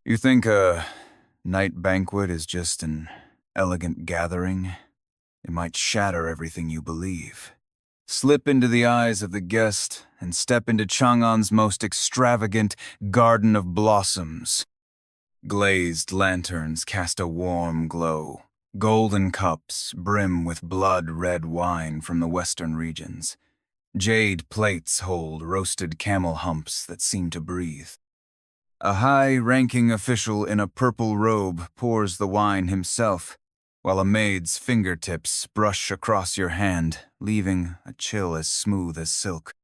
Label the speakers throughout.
Speaker 1: You think a night banquet is just an elegant gathering? It might shatter everything you believe. Slip into the eyes of the guest and step into Chang'an's most extravagant garden of blossoms. Glazed lanterns cast a warm glow. Golden cups brim with blood-red wine from the western regions. Jade plates hold roasted camel humps that seem to breathe. A high-ranking official in a purple robe pours the wine himself, while a maid's fingertips brush across your hand, leaving a chill as smooth as silk.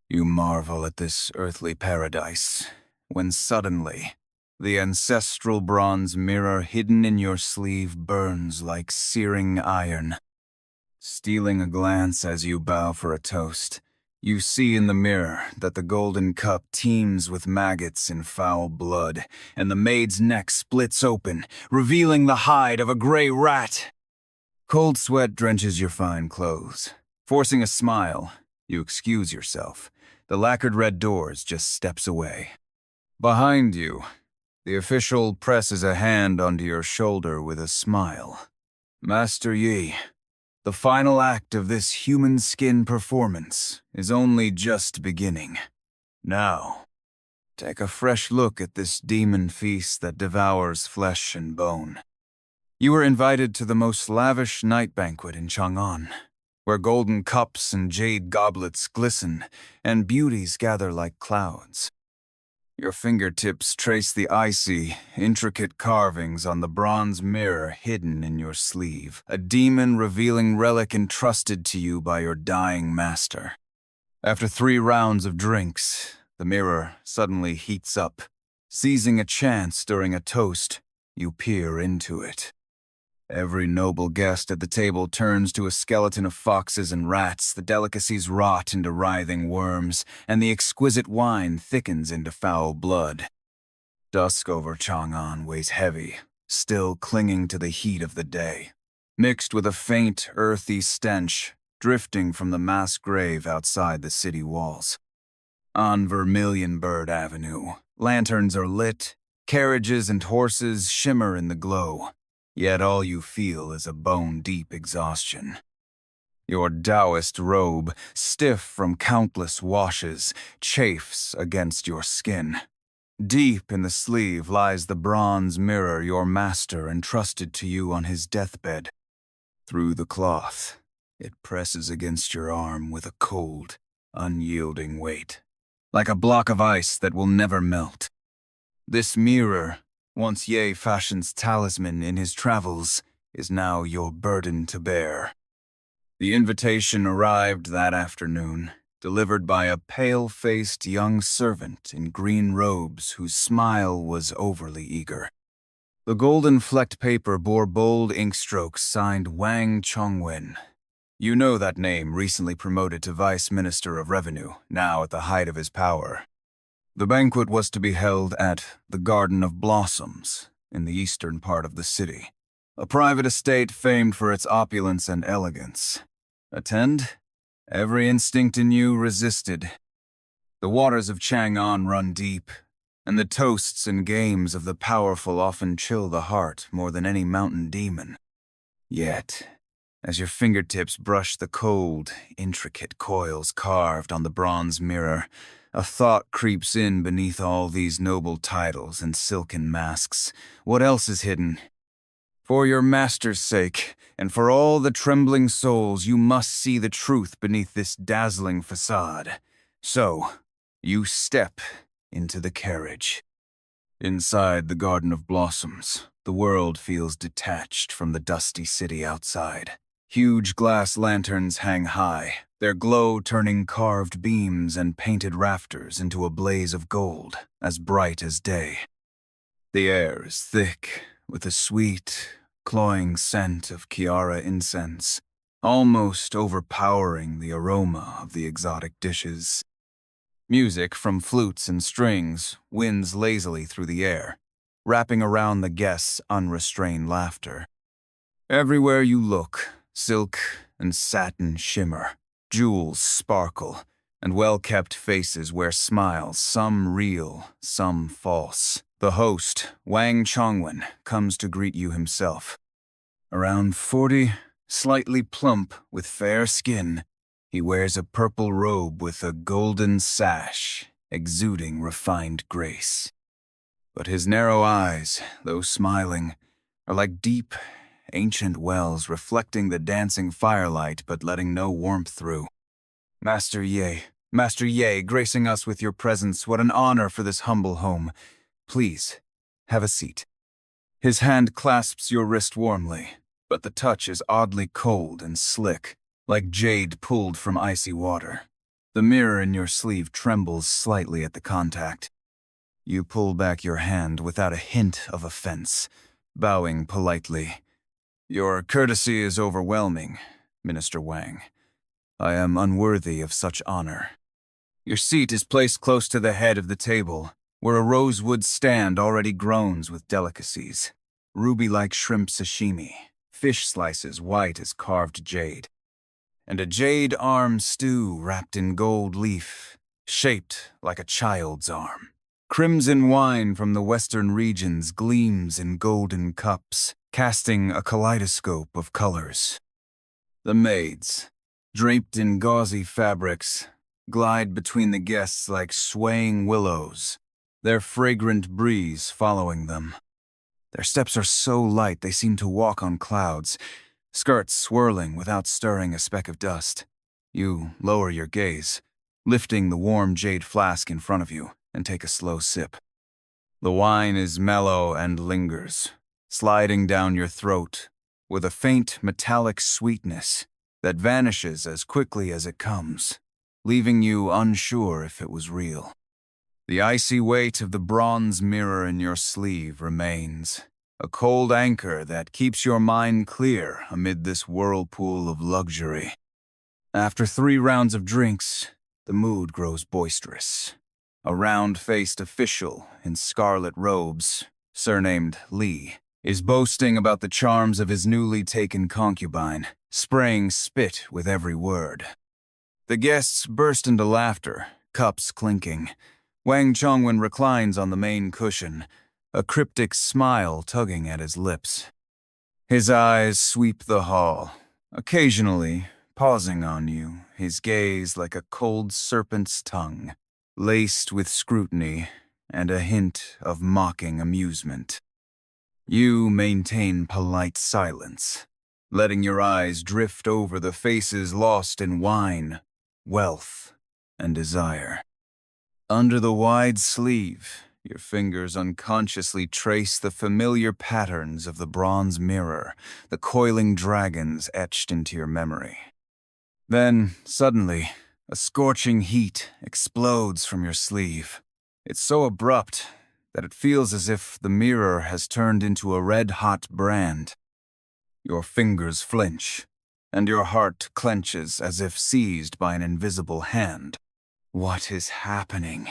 Speaker 1: You marvel at this earthly paradise, when suddenly, the ancestral bronze mirror hidden in your sleeve burns like searing iron. Stealing a glance as you bow for a toast, you see in the mirror that the golden cup teems with maggots in foul blood, and the maid's neck splits open, revealing the hide of a gray rat. Cold sweat drenches your fine clothes. Forcing a smile, you excuse yourself. The lacquered red doors just steps away. Behind you, the official presses a hand onto your shoulder with a smile. Master Yi, the final act of this human skin performance is only just beginning. Now, take a fresh look at this demon feast that devours flesh and bone. You were invited to the most lavish night banquet in Chang'an, where golden cups and jade goblets glisten and beauties gather like clouds. Your fingertips trace the icy, intricate carvings on the bronze mirror hidden in your sleeve, a demon-revealing relic entrusted to you by your dying master. After 3 rounds of drinks, the mirror suddenly heats up. Seizing a chance during a toast, you peer into it. Every noble guest at the table turns to a skeleton of foxes and rats, the delicacies rot into writhing worms, and the exquisite wine thickens into foul blood. Dusk over Chang'an weighs heavy, still clinging to the heat of the day, mixed with a faint, earthy stench drifting from the mass grave outside the city walls. On Vermilion Bird Avenue, lanterns are lit, carriages and horses shimmer in the glow. Yet all you feel is a bone-deep exhaustion. Your Taoist robe, stiff from countless washes, chafes against your skin. Deep in the sleeve lies the bronze mirror your master entrusted to you on his deathbed. Through the cloth, it presses against your arm with a cold, unyielding weight, like a block of ice that will never melt. This mirror, once Ye fashion's talisman in his travels, is now your burden to bear. The invitation arrived that afternoon, delivered by a pale-faced young servant in green robes whose smile was overly eager. The golden-flecked paper bore bold ink strokes signed Wang Chongwen. You know that name, recently promoted to Vice Minister of Revenue, now at the height of his power. The banquet was to be held at the Garden of Blossoms, in the eastern part of the city, a private estate famed for its opulence and elegance. Attend? Every instinct in you resisted. The waters of Chang'an run deep, and the toasts and games of the powerful often chill the heart more than any mountain demon. Yet, as your fingertips brush the cold, intricate coils carved on the bronze mirror, a thought creeps in beneath all these noble titles and silken masks. What else is hidden? For your master's sake, and for all the trembling souls, you must see the truth beneath this dazzling facade. So, you step into the carriage. Inside the Garden of Blossoms, the world feels detached from the dusty city outside. Huge glass lanterns hang high, their glow turning carved beams and painted rafters into a blaze of gold, as bright as day. The air is thick, with a sweet, cloying scent of Kiara incense, almost overpowering the aroma of the exotic dishes. Music from flutes and strings winds lazily through the air, wrapping around the guests' unrestrained laughter. Everywhere you look, silk and satin shimmer, jewels sparkle, and well-kept faces wear smiles, some real, some false, The host, Wang Chongwen, comes to greet you himself. Around 40, slightly plump with fair skin, he wears a purple robe with a golden sash, exuding refined grace. But his narrow eyes, though smiling, are like deep, ancient wells reflecting the dancing firelight but letting no warmth through. Master Ye, gracing us with your presence, what an honor for this humble home. Please, have a seat. His hand clasps your wrist warmly, but the touch is oddly cold and slick, like jade pulled from icy water. The mirror in your sleeve trembles slightly at the contact. You pull back your hand without a hint of offense, bowing politely. Your courtesy is overwhelming, Minister Wang. I am unworthy of such honor. Your seat is placed close to the head of the table, where a rosewood stand already groans with delicacies. Ruby-like shrimp sashimi, fish slices white as carved jade, and a jade arm stew wrapped in gold leaf, shaped like a child's arm. Crimson wine from the western regions gleams in golden cups, casting a kaleidoscope of colors. The maids, draped in gauzy fabrics, glide between the guests like swaying willows, their fragrant breeze following them. Their steps are so light they seem to walk on clouds, skirts swirling without stirring a speck of dust. You lower your gaze, lifting the warm jade flask in front of you, and take a slow sip. The wine is mellow and lingers, sliding down your throat with a faint metallic sweetness that vanishes as quickly as it comes, leaving you unsure if it was real. The icy weight of the bronze mirror in your sleeve remains, a cold anchor that keeps your mind clear amid this whirlpool of luxury. After 3 rounds of drinks, the mood grows boisterous. A round-faced official in scarlet robes, surnamed Li, is boasting about the charms of his newly taken concubine, spraying spit with every word. The guests burst into laughter, cups clinking. Wang Chongwen reclines on the main cushion, a cryptic smile tugging at his lips. His eyes sweep the hall, occasionally pausing on you, his gaze like a cold serpent's tongue, laced with scrutiny and a hint of mocking amusement. You maintain polite silence, letting your eyes drift over the faces lost in wine, wealth, and desire. Under the wide sleeve, your fingers unconsciously trace the familiar patterns of the bronze mirror, the coiling dragons etched into your memory. Then, suddenly, a scorching heat explodes from your sleeve. It's so abrupt that it feels as if the mirror has turned into a red-hot brand. Your fingers flinch, and your heart clenches as if seized by an invisible hand. What is happening?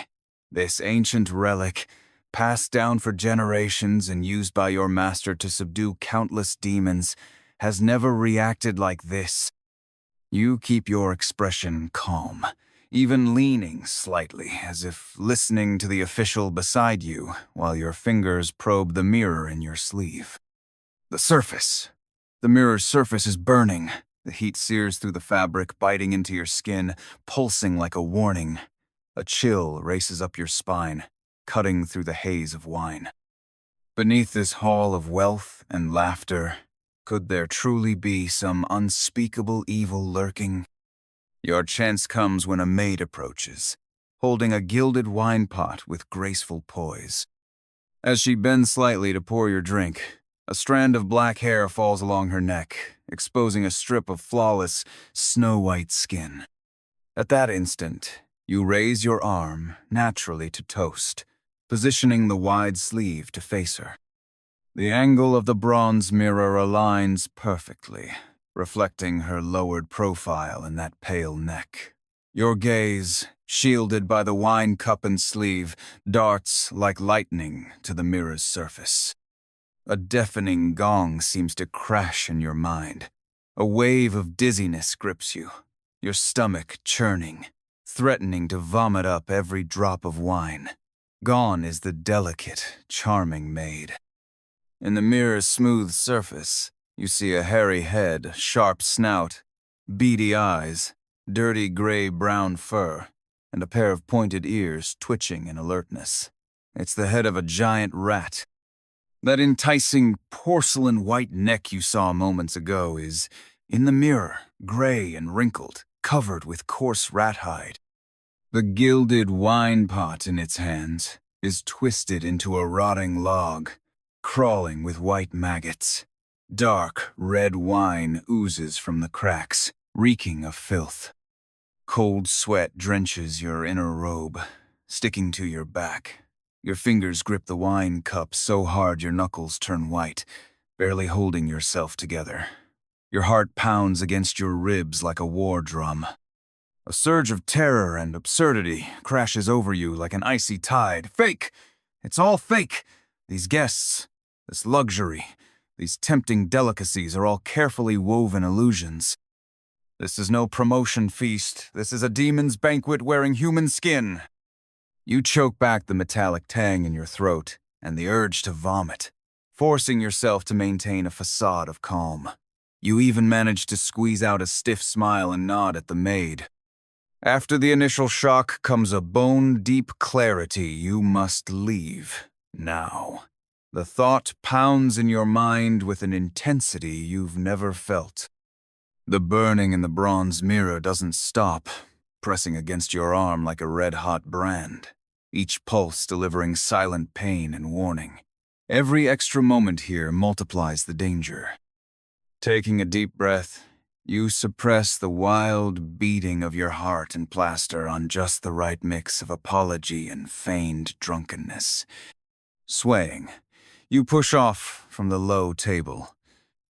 Speaker 1: This ancient relic, passed down for generations and used by your master to subdue countless demons, has never reacted like this. You keep your expression calm, even leaning slightly, as if listening to the official beside you while your fingers probe the mirror in your sleeve. The mirror's surface is burning. The heat sears through the fabric, biting into your skin, pulsing like a warning. A chill races up your spine, cutting through the haze of wine. Beneath this hall of wealth and laughter, could there truly be some unspeakable evil lurking? Your chance comes when a maid approaches, holding a gilded wine pot with graceful poise. As she bends slightly to pour your drink, a strand of black hair falls along her neck, exposing a strip of flawless, snow-white skin. At that instant, you raise your arm naturally to toast, positioning the wide sleeve to face her. The angle of the bronze mirror aligns perfectly, reflecting her lowered profile and that pale neck. Your gaze, shielded by the wine cup and sleeve, darts like lightning to the mirror's surface. A deafening gong seems to crash in your mind. A wave of dizziness grips you, your stomach churning, threatening to vomit up every drop of wine. Gone is the delicate, charming maid. In the mirror's smooth surface, you see a hairy head, sharp snout, beady eyes, dirty gray-brown fur, and a pair of pointed ears twitching in alertness. It's the head of a giant rat. That enticing porcelain-white neck you saw moments ago is, in the mirror, gray and wrinkled, covered with coarse rat hide. The gilded wine pot in its hands is twisted into a rotting log, crawling with white maggots. Dark, red wine oozes from the cracks, reeking of filth. Cold sweat drenches your inner robe, sticking to your back. Your fingers grip the wine cup so hard your knuckles turn white, barely holding yourself together. Your heart pounds against your ribs like a war drum. A surge of terror and absurdity crashes over you like an icy tide. Fake! It's all fake! These guests, this luxury, these tempting delicacies are all carefully woven illusions. This is no promotion feast. This is a demon's banquet wearing human skin. You choke back the metallic tang in your throat and the urge to vomit, forcing yourself to maintain a facade of calm. You even manage to squeeze out a stiff smile and nod at the maid. After the initial shock comes a bone-deep clarity. You must leave now. The thought pounds in your mind with an intensity you've never felt. The burning in the bronze mirror doesn't stop, pressing against your arm like a red-hot brand, each pulse delivering silent pain and warning. Every extra moment here multiplies the danger. Taking a deep breath, you suppress the wild beating of your heart and plaster on just the right mix of apology and feigned drunkenness. Swaying, you push off from the low table.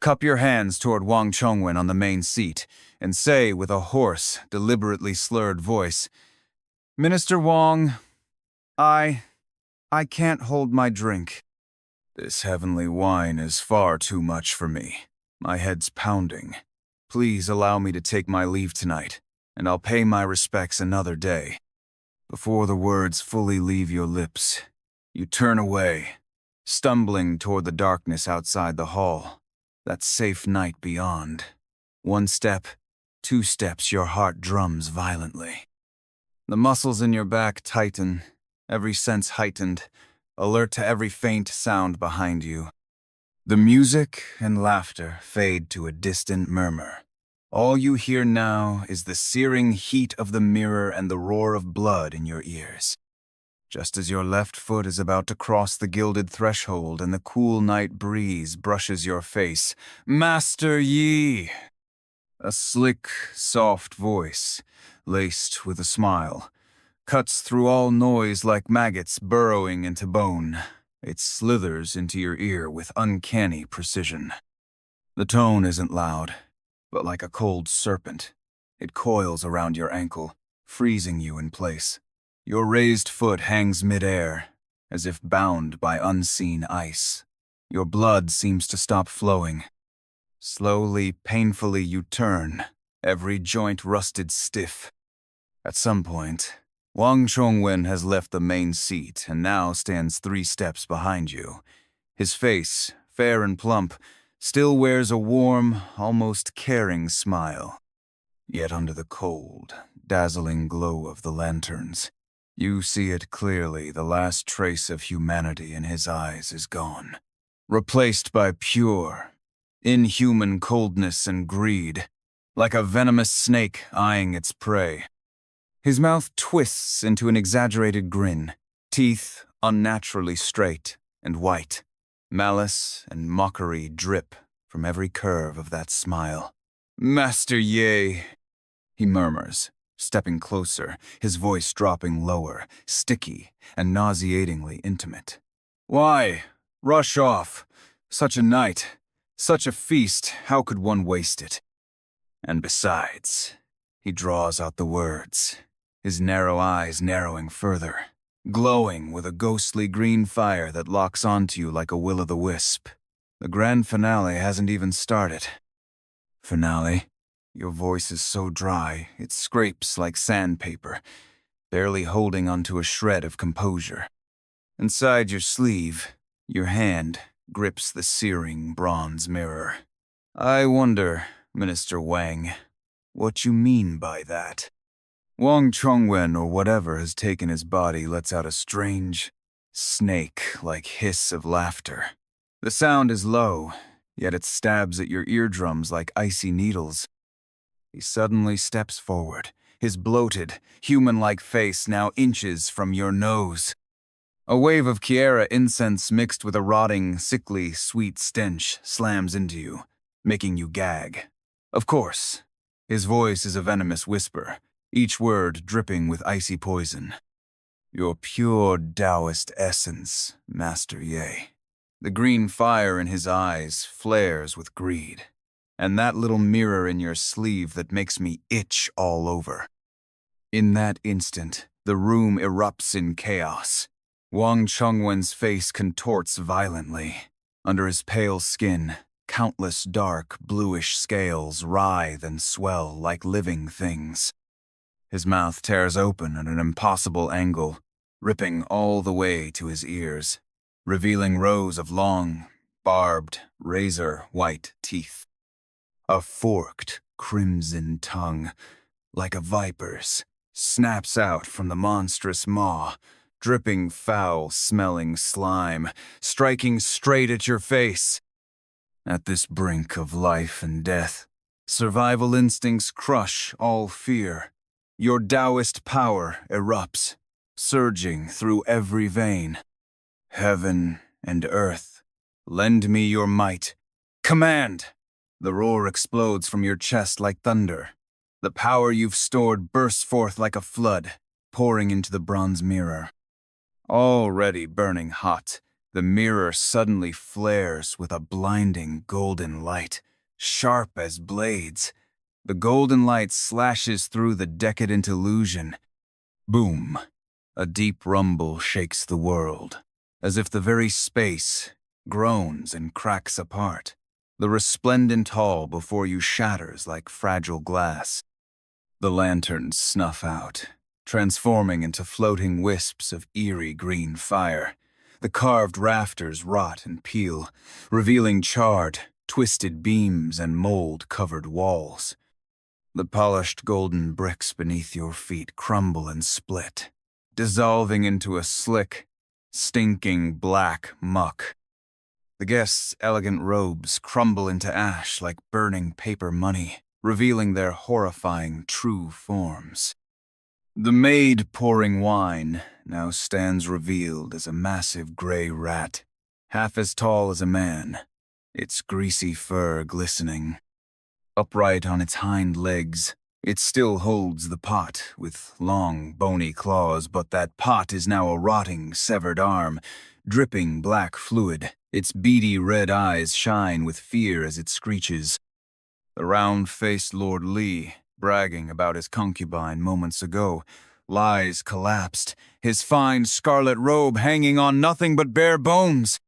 Speaker 1: Cup your hands toward Wang Chongwen on the main seat and say with a hoarse, deliberately slurred voice, "Minister Wang, I can't hold my drink. This heavenly wine is far too much for me. My head's pounding. Please allow me to take my leave tonight, and I'll pay my respects another day." Before the words fully leave your lips, you turn away, stumbling toward the darkness outside the hall, that safe night beyond. One step, 2 steps, your heart drums violently. The muscles in your back tighten, every sense heightened, alert to every faint sound behind you. The music and laughter fade to a distant murmur. All you hear now is the searing heat of the mirror and the roar of blood in your ears. Just as your left foot is about to cross the gilded threshold and the cool night breeze brushes your face, "Master Yi!" A slick, soft voice, laced with a smile, cuts through all noise like maggots burrowing into bone. It slithers into your ear with uncanny precision. The tone isn't loud, but like a cold serpent. It coils around your ankle, freezing you in place. Your raised foot hangs midair, as if bound by unseen ice. Your blood seems to stop flowing. Slowly, painfully you turn, every joint rusted stiff. At some point, Wang Chongwen has left the main seat and now stands 3 steps behind you. His face, fair and plump, still wears a warm, almost caring smile. Yet under the cold, dazzling glow of the lanterns, you see it clearly. The last trace of humanity in his eyes is gone, replaced by pure, inhuman coldness and greed, like a venomous snake eyeing its prey. His mouth twists into an exaggerated grin, teeth unnaturally straight and white. Malice and mockery drip from every curve of that smile. "Master Ye," he murmurs, stepping closer, his voice dropping lower, sticky and nauseatingly intimate. "Why? Rush off. Such a night, such a feast, how could one waste it? And besides," he draws out the words, his narrow eyes narrowing further, glowing with a ghostly green fire that locks onto you like a will-o'-the-wisp. "The grand finale hasn't even started." "Finale?" Your voice is so dry, it scrapes like sandpaper, barely holding onto a shred of composure. Inside your sleeve, your hand grips the searing bronze mirror. I wonder, Minister Wang, what you mean by that. Wang Chongwen or whatever has taken his body lets out a strange, snake-like hiss of laughter. The sound is low, yet it stabs at your eardrums like icy needles. He suddenly steps forward, his bloated, human-like face now inches from your nose. A wave of Kiera incense mixed with a rotting, sickly, sweet stench slams into you, making you gag. Of course, his voice is a venomous whisper, each word dripping with icy poison. Your pure Taoist essence, Master Ye. The green fire in his eyes flares with greed, and that little mirror in your sleeve that makes me itch all over. In that instant, the room erupts in chaos. Wang Chongwen's face contorts violently. Under his pale skin, countless dark, bluish scales writhe and swell like living things. His mouth tears open at an impossible angle, ripping all the way to his ears, revealing rows of long, barbed, razor-white teeth. A forked, crimson tongue, like a viper's, snaps out from the monstrous maw, dripping foul-smelling slime, striking straight at your face. At this brink of life and death, survival instincts crush all fear. Your Taoist power erupts, surging through every vein. Heaven and earth, lend me your might. Command! The roar explodes from your chest like thunder. The power you've stored bursts forth like a flood, pouring into the bronze mirror. Already burning hot, the mirror suddenly flares with a blinding golden light, sharp as blades. The golden light slashes through the decadent illusion. Boom! A deep rumble shakes the world, as if the very space groans and cracks apart. The resplendent hall before you shatters like fragile glass. The lanterns snuff out, transforming into floating wisps of eerie green fire. The carved rafters rot and peel, revealing charred, twisted beams and mold-covered walls. The polished golden bricks beneath your feet crumble and split, dissolving into a slick, stinking black muck. The guests' elegant robes crumble into ash like burning paper money, revealing their horrifying true forms. The maid pouring wine now stands revealed as a massive gray rat, half as tall as a man, its greasy fur glistening. Upright on its hind legs, it still holds the pot with long, bony claws, but that pot is now a rotting, severed arm, dripping black fluid. Its beady red eyes shine with fear as it screeches. The round-faced Lord Li, bragging about his concubine moments ago, lies collapsed, his fine scarlet robe hanging on nothing but bare bones.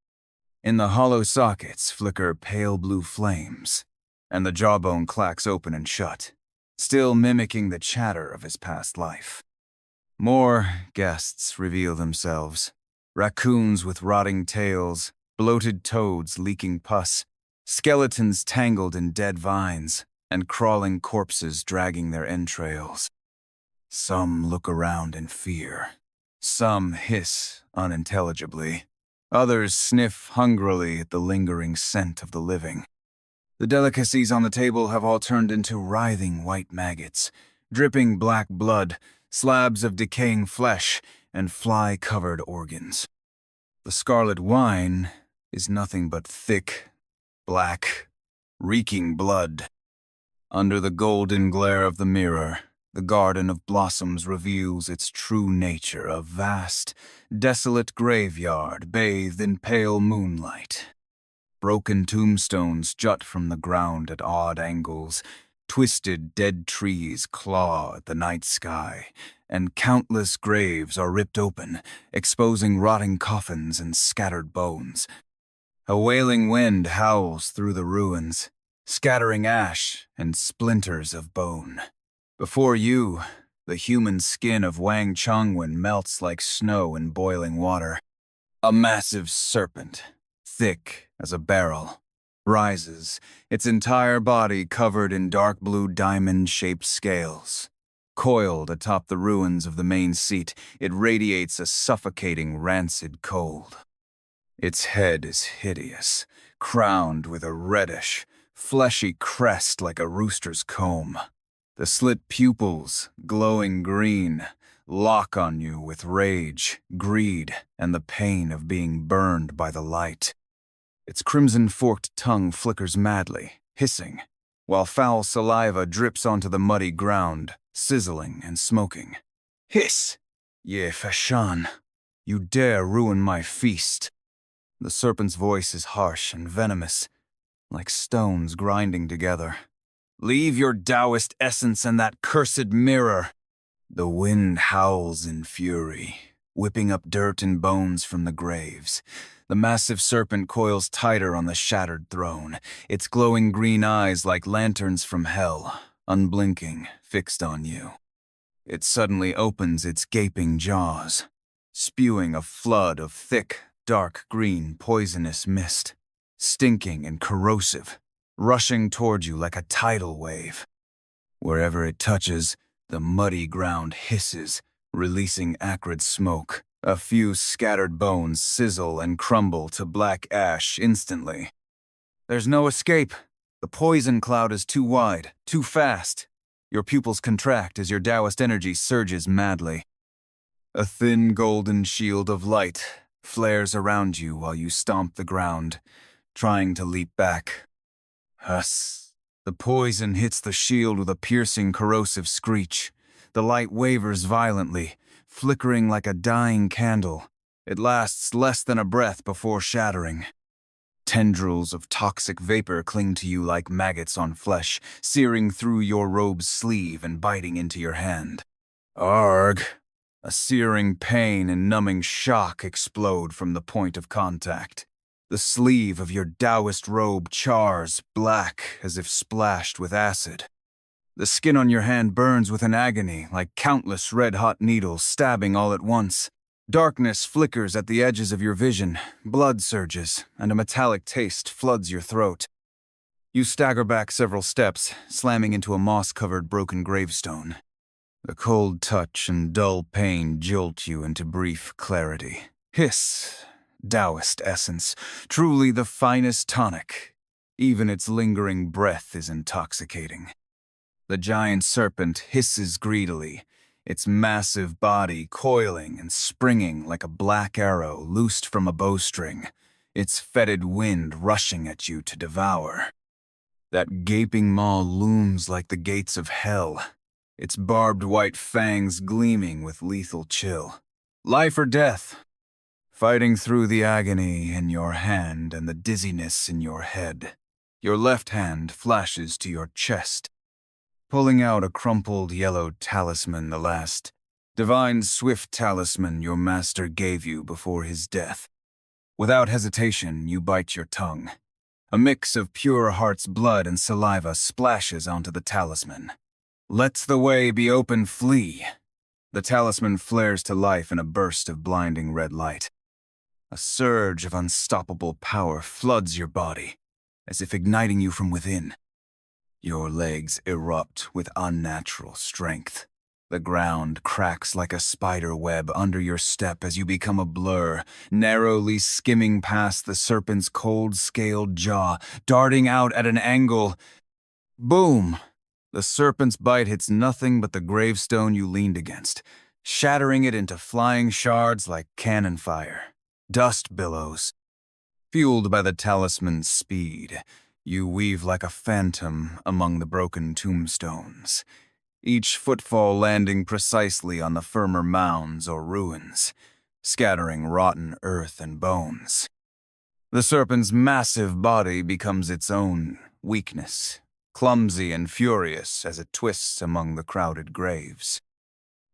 Speaker 1: In the hollow sockets flicker pale blue flames, and the jawbone clacks open and shut, still mimicking the chatter of his past life. More guests reveal themselves. Raccoons with rotting tails, bloated toads leaking pus, skeletons tangled in dead vines, and crawling corpses dragging their entrails. Some look around in fear. Some hiss unintelligibly. Others sniff hungrily at the lingering scent of the living. The delicacies on the table have all turned into writhing white maggots, dripping black blood, slabs of decaying flesh, and fly-covered organs. The scarlet wine is nothing but thick, black, reeking blood. Under the golden glare of the mirror, the Garden of Blossoms reveals its true nature, a vast, desolate graveyard bathed in pale moonlight. Broken tombstones jut from the ground at odd angles, twisted dead trees claw at the night sky, and countless graves are ripped open, exposing rotting coffins and scattered bones. A wailing wind howls through the ruins, scattering ash and splinters of bone. Before you, the human skin of Wang Chongwen melts like snow in boiling water. A massive serpent, thick as a barrel, rises, its entire body covered in dark blue diamond-shaped scales. Coiled atop the ruins of the main seat, it radiates a suffocating, rancid cold. Its head is hideous, crowned with a reddish, fleshy crest like a rooster's comb. The slit pupils, glowing green, lock on you with rage, greed, and the pain of being burned by the light. Its crimson-forked tongue flickers madly, hissing, while foul saliva drips onto the muddy ground, sizzling and smoking. Hiss! Ye Fashan, you dare ruin my feast. The serpent's voice is harsh and venomous, like stones grinding together. Leave your Taoist essence in that cursed mirror. The wind howls in fury, whipping up dirt and bones from the graves. The massive serpent coils tighter on the shattered throne, its glowing green eyes like lanterns from hell, unblinking, fixed on you. It suddenly opens its gaping jaws, spewing a flood of thick, dark green, poisonous mist, stinking and corrosive, rushing toward you like a tidal wave. Wherever it touches, the muddy ground hisses, releasing acrid smoke. A few scattered bones sizzle and crumble to black ash instantly. There's no escape. The poison cloud is too wide, too fast. Your pupils contract as your Taoist energy surges madly. A thin golden shield of light flares around you while you stomp the ground, trying to leap back. Huss. The poison hits the shield with a piercing, corrosive screech. The light wavers violently, flickering like a dying candle. It lasts less than a breath before shattering. Tendrils of toxic vapor cling to you like maggots on flesh, searing through your robe's sleeve and biting into your hand. Arg! A searing pain and numbing shock explode from the point of contact. The sleeve of your Taoist robe chars, black as if splashed with acid. The skin on your hand burns with an agony, like countless red-hot needles stabbing all at once. Darkness flickers at the edges of your vision, blood surges, and a metallic taste floods your throat. You stagger back several steps, slamming into a moss-covered broken gravestone. The cold touch and dull pain jolt you into brief clarity. Hiss, Taoist essence, truly the finest tonic. Even its lingering breath is intoxicating. The giant serpent hisses greedily, its massive body coiling and springing like a black arrow loosed from a bowstring, its fetid wind rushing at you to devour. That gaping maw looms like the gates of hell, its barbed white fangs gleaming with lethal chill. Life or death, fighting through the agony in your hand and the dizziness in your head. Your left hand flashes to your chest, pulling out a crumpled yellow talisman, the last divine swift talisman your master gave you before his death. Without hesitation, you bite your tongue. A mix of pure heart's blood and saliva splashes onto the talisman. Let the way be open, flee. The talisman flares to life in a burst of blinding red light. A surge of unstoppable power floods your body, as if igniting you from within. Your legs erupt with unnatural strength. The ground cracks like a spider web under your step as you become a blur, narrowly skimming past the serpent's cold-scaled jaw, darting out at an angle. Boom! The serpent's bite hits nothing but the gravestone you leaned against, shattering it into flying shards like cannon fire. Dust billows. Fueled by the talisman's speed, you weave like a phantom among the broken tombstones, each footfall landing precisely on the firmer mounds or ruins, scattering rotten earth and bones. The serpent's massive body becomes its own weakness, clumsy and furious as it twists among the crowded graves.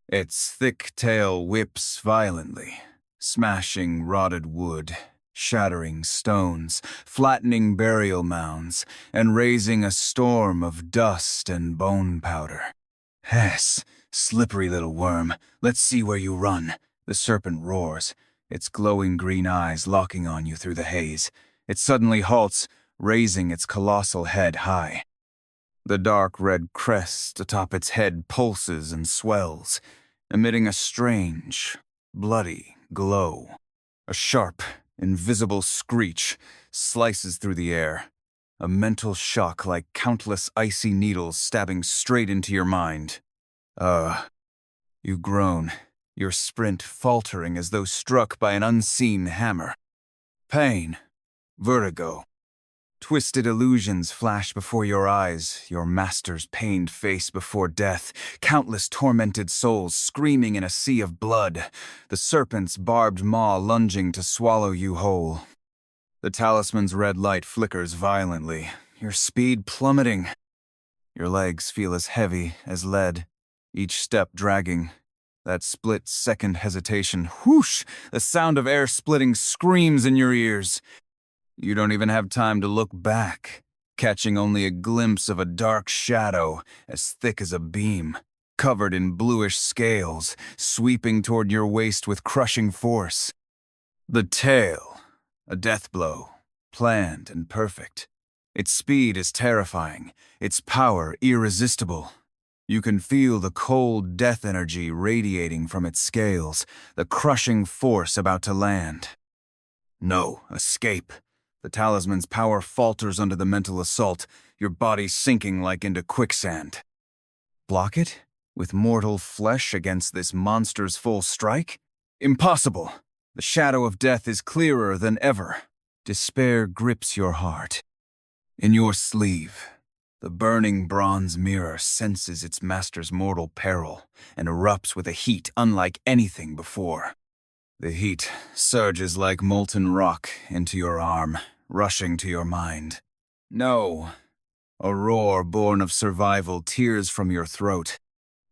Speaker 1: Its thick tail whips violently, smashing rotted wood, shattering stones, flattening burial mounds, and raising a storm of dust and bone powder. Hess, slippery little worm, let's see where you run, the serpent roars, its glowing green eyes locking on you through the haze. It suddenly halts, raising its colossal head high. The dark red crest atop its head pulses and swells, emitting a strange, bloody glow. A sharp, invisible screech slices through the air, a mental shock like countless icy needles stabbing straight into your mind. You groan, your sprint faltering as though struck by an unseen hammer. Pain, vertigo, twisted illusions flash before your eyes, your master's pained face before death, countless tormented souls screaming in a sea of blood, the serpent's barbed maw lunging to swallow you whole. The talisman's red light flickers violently, your speed plummeting. Your legs feel as heavy as lead, each step dragging. That split-second hesitation, whoosh! The sound of air splitting screams in your ears. You don't even have time to look back, catching only a glimpse of a dark shadow as thick as a beam, covered in bluish scales, sweeping toward your waist with crushing force. The tail, a death blow, planned and perfect. Its speed is terrifying, its power irresistible. You can feel the cold death energy radiating from its scales, the crushing force about to land. No escape. The talisman's power falters under the mental assault, your body sinking like into quicksand. Block it? With mortal flesh against this monster's full strike? Impossible! The shadow of death is clearer than ever. Despair grips your heart. In your sleeve, the burning bronze mirror senses its master's mortal peril and erupts with a heat unlike anything before. The heat surges like molten rock into your arm, rushing to your mind. No, a roar born of survival tears from your throat.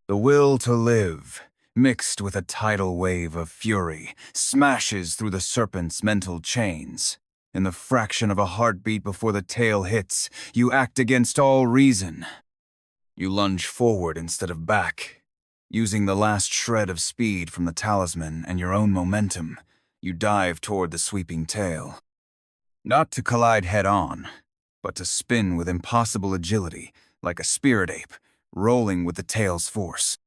Speaker 1: The will to live, mixed with a tidal wave of fury, smashes through the serpent's mental chains. In the fraction of a heartbeat before the tail hits, you act against all reason. You lunge forward instead of back. Using the last shred of speed from the talisman and your own momentum, you dive toward the sweeping tail. Not to collide head-on, but to spin with impossible agility, like a spirit ape, rolling with the tail's force.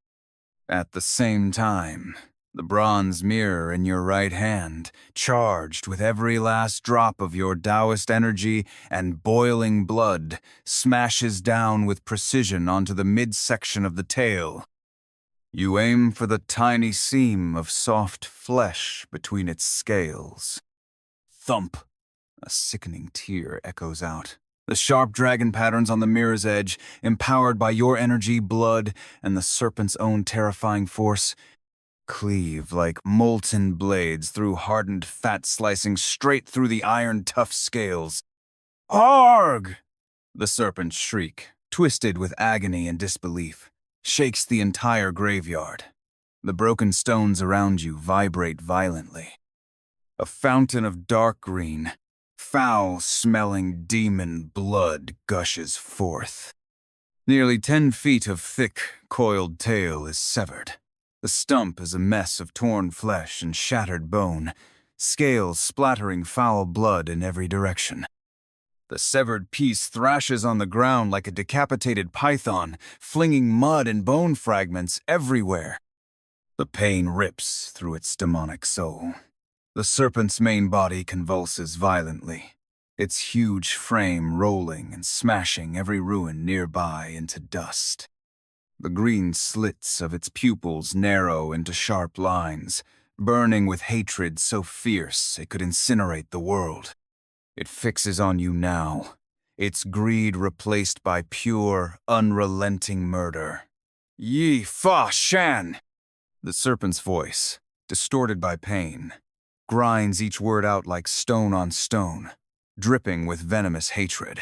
Speaker 1: At the same time, the bronze mirror in your right hand, charged with every last drop of your Taoist energy and boiling blood, smashes down with precision onto the midsection of the tail. You aim for the tiny seam of soft flesh between its scales. Thump! A sickening tear echoes out. The sharp dragon patterns on the mirror's edge, empowered by your energy, blood, and the serpent's own terrifying force, cleave like molten blades through hardened fat slicing straight through the iron-tough scales. Arg! The serpent's shriek, twisted with agony and disbelief, shakes the entire graveyard. The broken stones around you vibrate violently. A fountain of dark green, foul-smelling demon blood gushes forth. Nearly 10 feet of thick, coiled tail is severed. The stump is a mess of torn flesh and shattered bone, scales splattering foul blood in every direction. The severed piece thrashes on the ground like a decapitated python, flinging mud and bone fragments everywhere. The pain rips through its demonic soul. The serpent's main body convulses violently, its huge frame rolling and smashing every ruin nearby into dust. The green slits of its pupils narrow into sharp lines, burning with hatred so fierce it could incinerate the world. It fixes on you now, its greed replaced by pure, unrelenting murder. Yi Fa Shan! The serpent's voice, distorted by pain, grinds each word out like stone on stone, dripping with venomous hatred.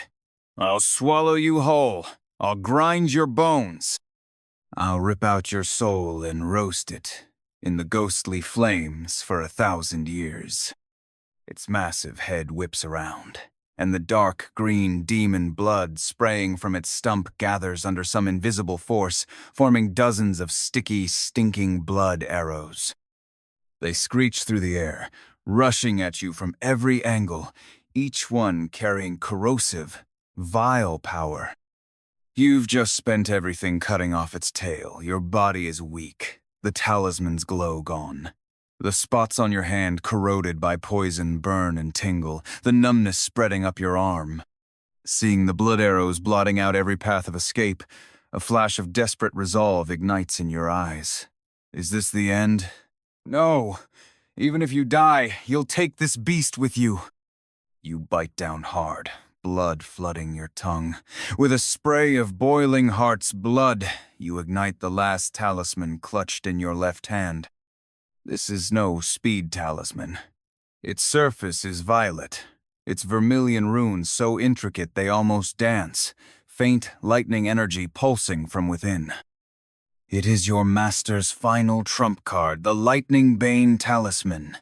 Speaker 1: I'll swallow you whole. I'll grind your bones. I'll rip out your soul and roast it in the ghostly flames for 1,000 years. Its massive head whips around, and the dark green demon blood spraying from its stump gathers under some invisible force, forming dozens of sticky, stinking blood arrows. They screech through the air, rushing at you from every angle, each one carrying corrosive, vile power. You've just spent everything cutting off its tail. Your body is weak, the talisman's glow gone. The spots on your hand corroded by poison burn and tingle, the numbness spreading up your arm. Seeing the blood arrows blotting out every path of escape, a flash of desperate resolve ignites in your eyes. Is this the end? No. Even if you die, you'll take this beast with you. You bite down hard, blood flooding your tongue. With a spray of boiling heart's blood, you ignite the last talisman clutched in your left hand. This is no speed talisman. Its surface is violet, its vermilion runes so intricate they almost dance, faint lightning energy pulsing from within. It is your master's final trump card, the Lightning Bane Talisman.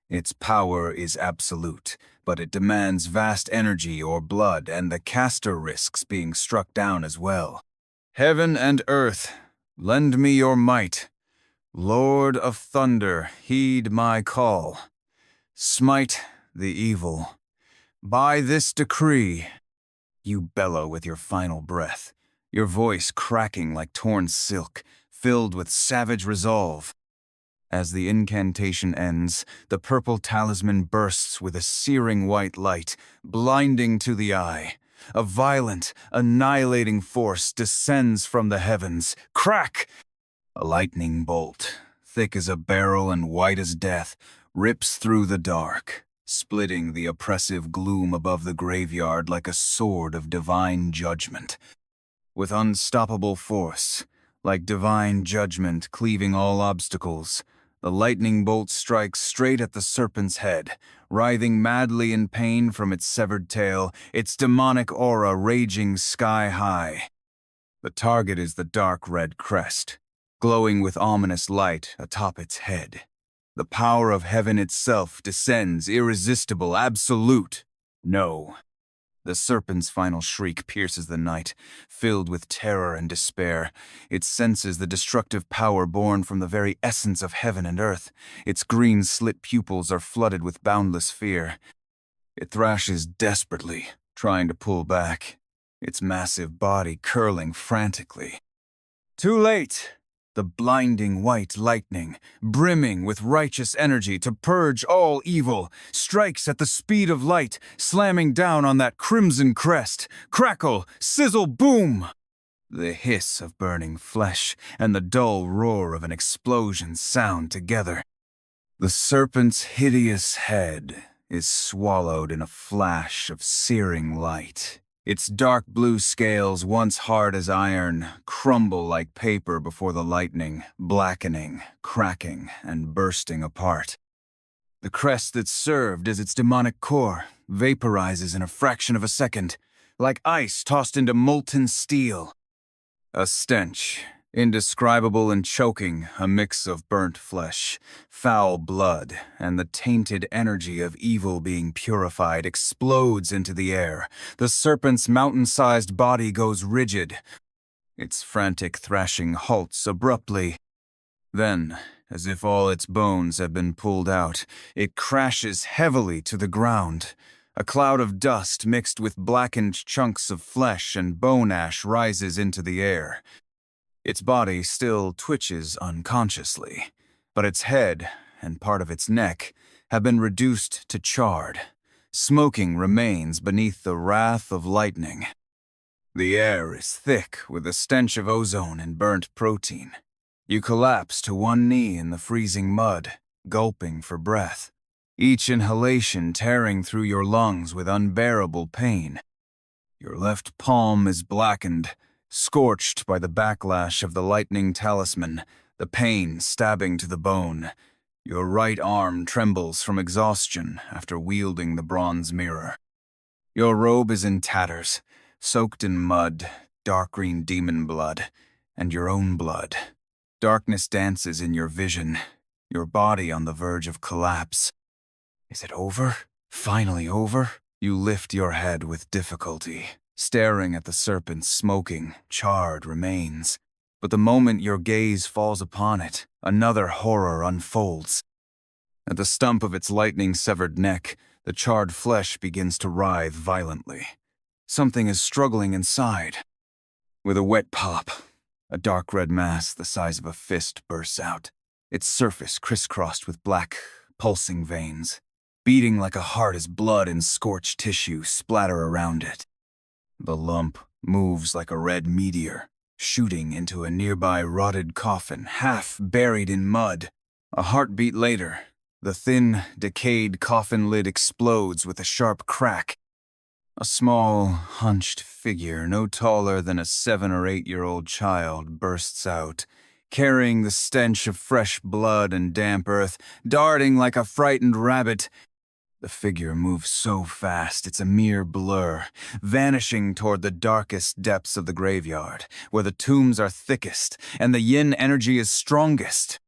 Speaker 1: Its power is absolute, but it demands vast energy or blood, and the caster risks being struck down as well. Heaven and earth, lend me your might. Lord of Thunder, heed my call. Smite the evil. By this decree, you bellow with your final breath, your voice cracking like torn silk, filled with savage resolve. As the incantation ends, the purple talisman bursts with a searing white light, blinding to the eye. A violent, annihilating force descends from the heavens. Crack! A lightning bolt, thick as a barrel and white as death, rips through the dark, splitting the oppressive gloom above the graveyard like a sword of divine judgment. With unstoppable force, like divine judgment cleaving all obstacles, the lightning bolt strikes straight at the serpent's head, writhing madly in pain from its severed tail, its demonic aura raging sky-high. The target is the dark red crest, glowing with ominous light atop its head. The power of heaven itself descends, irresistible, absolute. No. The serpent's final shriek pierces the night, filled with terror and despair. It senses the destructive power born from the very essence of heaven and earth. Its green slit pupils are flooded with boundless fear. It thrashes desperately, trying to pull back, its massive body curling frantically. Too late! The blinding white lightning, brimming with righteous energy to purge all evil, strikes at the speed of light, slamming down on that crimson crest. Crackle, sizzle, boom! The hiss of burning flesh and the dull roar of an explosion sound together. The serpent's hideous head is swallowed in a flash of searing light. Its dark blue scales, once hard as iron, crumble like paper before the lightning, blackening, cracking, and bursting apart. The crest that served as its demonic core vaporizes in a fraction of a second, like ice tossed into molten steel. A stench, indescribable and choking, a mix of burnt flesh, foul blood, and the tainted energy of evil being purified explodes into the air. The serpent's mountain-sized body goes rigid. Its frantic thrashing halts abruptly. Then, as if all its bones have been pulled out, it crashes heavily to the ground. A cloud of dust mixed with blackened chunks of flesh and bone ash rises into the air. Its body still twitches unconsciously, but its head and part of its neck have been reduced to charred. Smoking remains beneath the wrath of lightning. The air is thick with the stench of ozone and burnt protein. You collapse to one knee in the freezing mud, gulping for breath, each inhalation tearing through your lungs with unbearable pain. Your left palm is blackened, scorched by the backlash of the lightning talisman, the pain stabbing to the bone. Your right arm trembles from exhaustion after wielding the bronze mirror. Your robe is in tatters, soaked in mud, dark green demon blood, and your own blood. Darkness dances in your vision, your body on the verge of collapse. Is it over? Finally over? You lift your head with difficulty, staring at the serpent's smoking, charred remains. But the moment your gaze falls upon it, another horror unfolds. At the stump of its lightning-severed neck, the charred flesh begins to writhe violently. Something is struggling inside. With a wet pop, a dark red mass the size of a fist bursts out, its surface crisscrossed with black, pulsing veins, beating like a heart as blood and scorched tissue splatter around it. The lump moves like a red meteor, shooting into a nearby rotted coffin, half buried in mud. A heartbeat later, the thin, decayed coffin lid explodes with a sharp crack. A small, hunched figure, no taller than a 7 or 8-year-old child, bursts out, carrying the stench of fresh blood and damp earth, darting like a frightened rabbit. The figure moves so fast it's a mere blur, vanishing toward the darkest depths of the graveyard, where the tombs are thickest and the yin energy is strongest.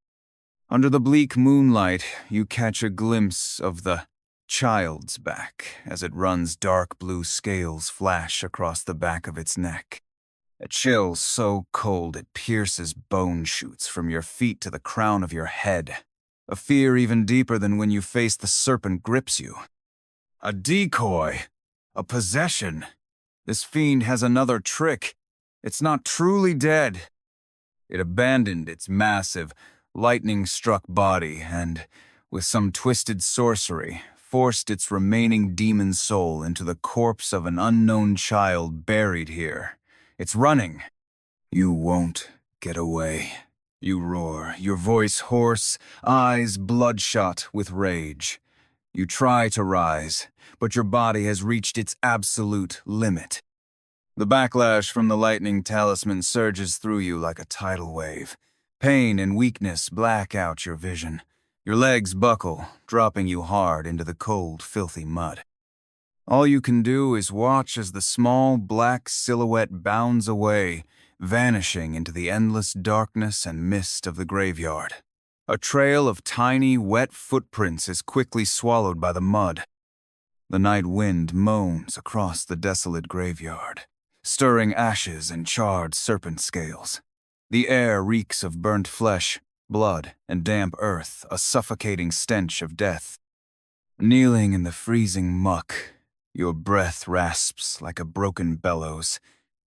Speaker 1: Under the bleak moonlight, you catch a glimpse of the child's back as it runs dark blue scales flash across the back of its neck. A chill so cold it pierces bone shoots from your feet to the crown of your head. A fear even deeper than when you face the serpent grips you. A decoy. A possession. This fiend has another trick. It's not truly dead. It abandoned its massive, lightning-struck body and, with some twisted sorcery, forced its remaining demon soul into the corpse of an unknown child buried here. It's running. You won't get away. You roar, your voice hoarse, eyes bloodshot with rage. You try to rise, but your body has reached its absolute limit. The backlash from the lightning talisman surges through you like a tidal wave. Pain and weakness black out your vision. Your legs buckle, dropping you hard into the cold, filthy mud. All you can do is watch as the small, black silhouette bounds away, vanishing into the endless darkness and mist of the graveyard. A trail of tiny, wet footprints is quickly swallowed by the mud. The night wind moans across the desolate graveyard, stirring ashes and charred serpent scales. The air reeks of burnt flesh, blood, and damp earth, a suffocating stench of death. Kneeling in the freezing muck, your breath rasps like a broken bellows,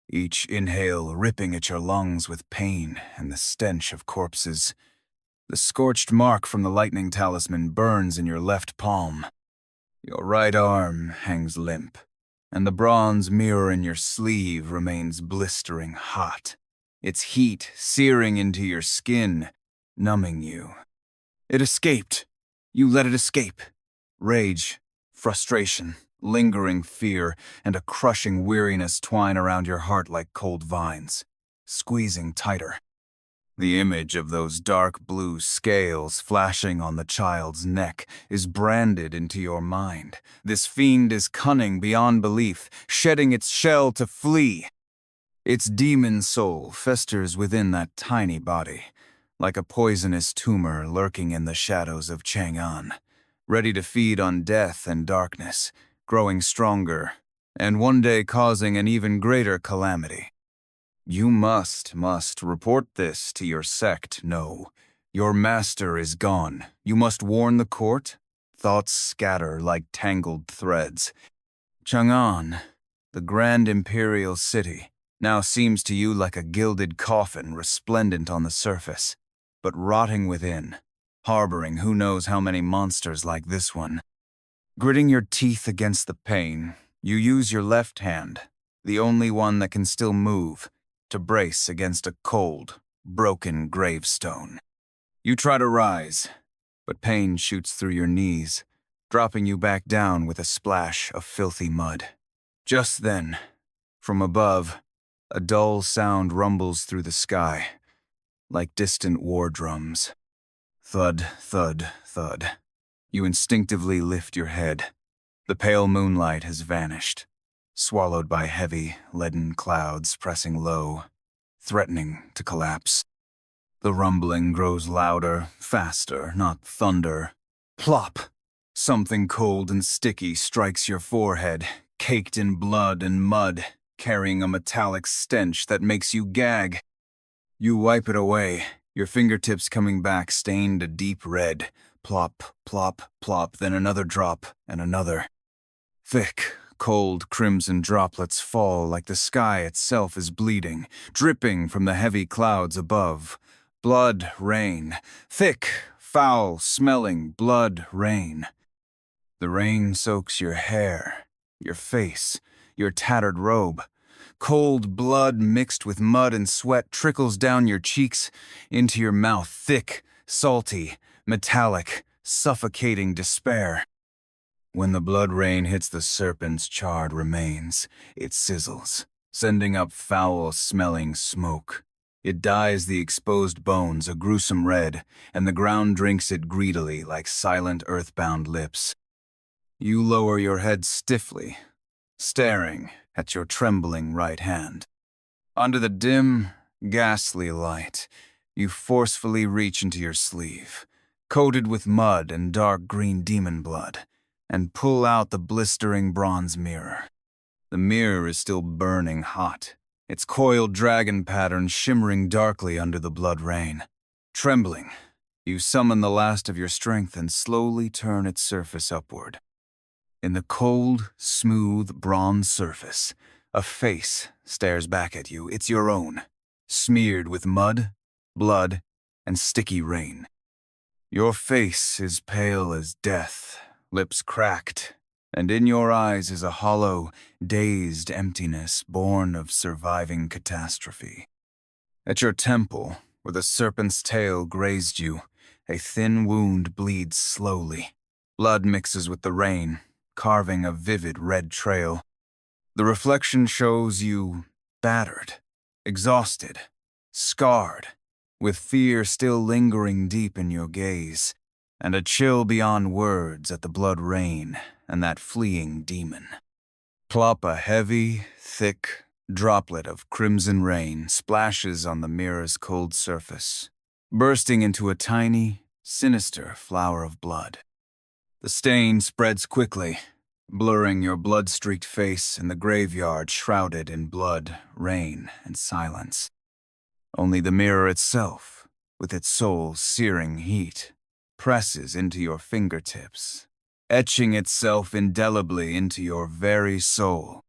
Speaker 1: each inhale ripping at your lungs with pain and the stench of corpses. The scorched mark from the lightning talisman burns in your left palm. Your right arm hangs limp, and the bronze mirror in your sleeve remains blistering hot, its heat searing into your skin, numbing you. It escaped. You let it escape. Rage, frustration, lingering fear, and a crushing weariness twine around your heart like cold vines, squeezing tighter. The image of those dark blue scales flashing on the child's neck is branded into your mind. This fiend is cunning beyond belief, shedding its shell to flee. Its demon soul festers within that tiny body, like a poisonous tumor lurking in the shadows of Chang'an, ready to feed on death and darkness, growing stronger, and one day causing an even greater calamity. You must report this to your sect, no. Your master is gone. You must warn the court. Thoughts scatter like tangled threads. Chang'an, the grand imperial city, now seems to you like a gilded coffin resplendent on the surface, but rotting within, harboring who knows how many monsters like this one. Gritting your teeth against the pain, you use your left hand, the only one that can still move, to brace against a cold, broken gravestone. You try to rise, but pain shoots through your knees, dropping you back down with a splash of filthy mud. Just then, from above, a dull sound rumbles through the sky, like distant war drums. Thud, thud, thud. You instinctively lift your head. The pale moonlight has vanished, swallowed by heavy, leaden clouds pressing low, threatening to collapse. The rumbling grows louder, faster, not thunder. Plop! Something cold and sticky strikes your forehead, caked in blood and mud, carrying a metallic stench that makes you gag. You wipe it away, your fingertips coming back stained a deep red, Plop, plop, plop, then another drop, and another. Thick, cold crimson droplets fall like the sky itself is bleeding, dripping from the heavy clouds above. Blood rain. Thick, foul, smelling blood rain. The rain soaks your hair, your face, your tattered robe. Cold blood mixed with mud and sweat trickles down your cheeks into your mouth, thick, salty, metallic, suffocating despair. When the blood rain hits the serpent's charred remains, it sizzles, sending up foul-smelling smoke. It dyes the exposed bones a gruesome red, and the ground drinks it greedily like silent earthbound lips. You lower your head stiffly, staring at your trembling right hand. Under the dim, ghastly light, you forcefully reach into your sleeve, coated with mud and dark green demon blood, and pull out the blistering bronze mirror. The mirror is still burning hot, its coiled dragon pattern shimmering darkly under the blood rain. Trembling, you summon the last of your strength and slowly turn its surface upward. In the cold, smooth bronze surface, a face stares back at you. It's your own, smeared with mud, blood, and sticky rain. Your face is pale as death, lips cracked, and in your eyes is a hollow, dazed emptiness born of surviving catastrophe. At your temple, where the serpent's tail grazed you, a thin wound bleeds slowly. Blood mixes with the rain, carving a vivid red trail. The reflection shows you battered, exhausted, scarred, with fear still lingering deep in your gaze, and a chill beyond words at the blood rain and that fleeing demon. Plop, a heavy, thick droplet of crimson rain splashes on the mirror's cold surface, bursting into a tiny, sinister flower of blood. The stain spreads quickly, blurring your blood-streaked face in the graveyard shrouded in blood, rain, and silence. Only the mirror itself, with its soul's searing heat, presses into your fingertips, etching itself indelibly into your very soul.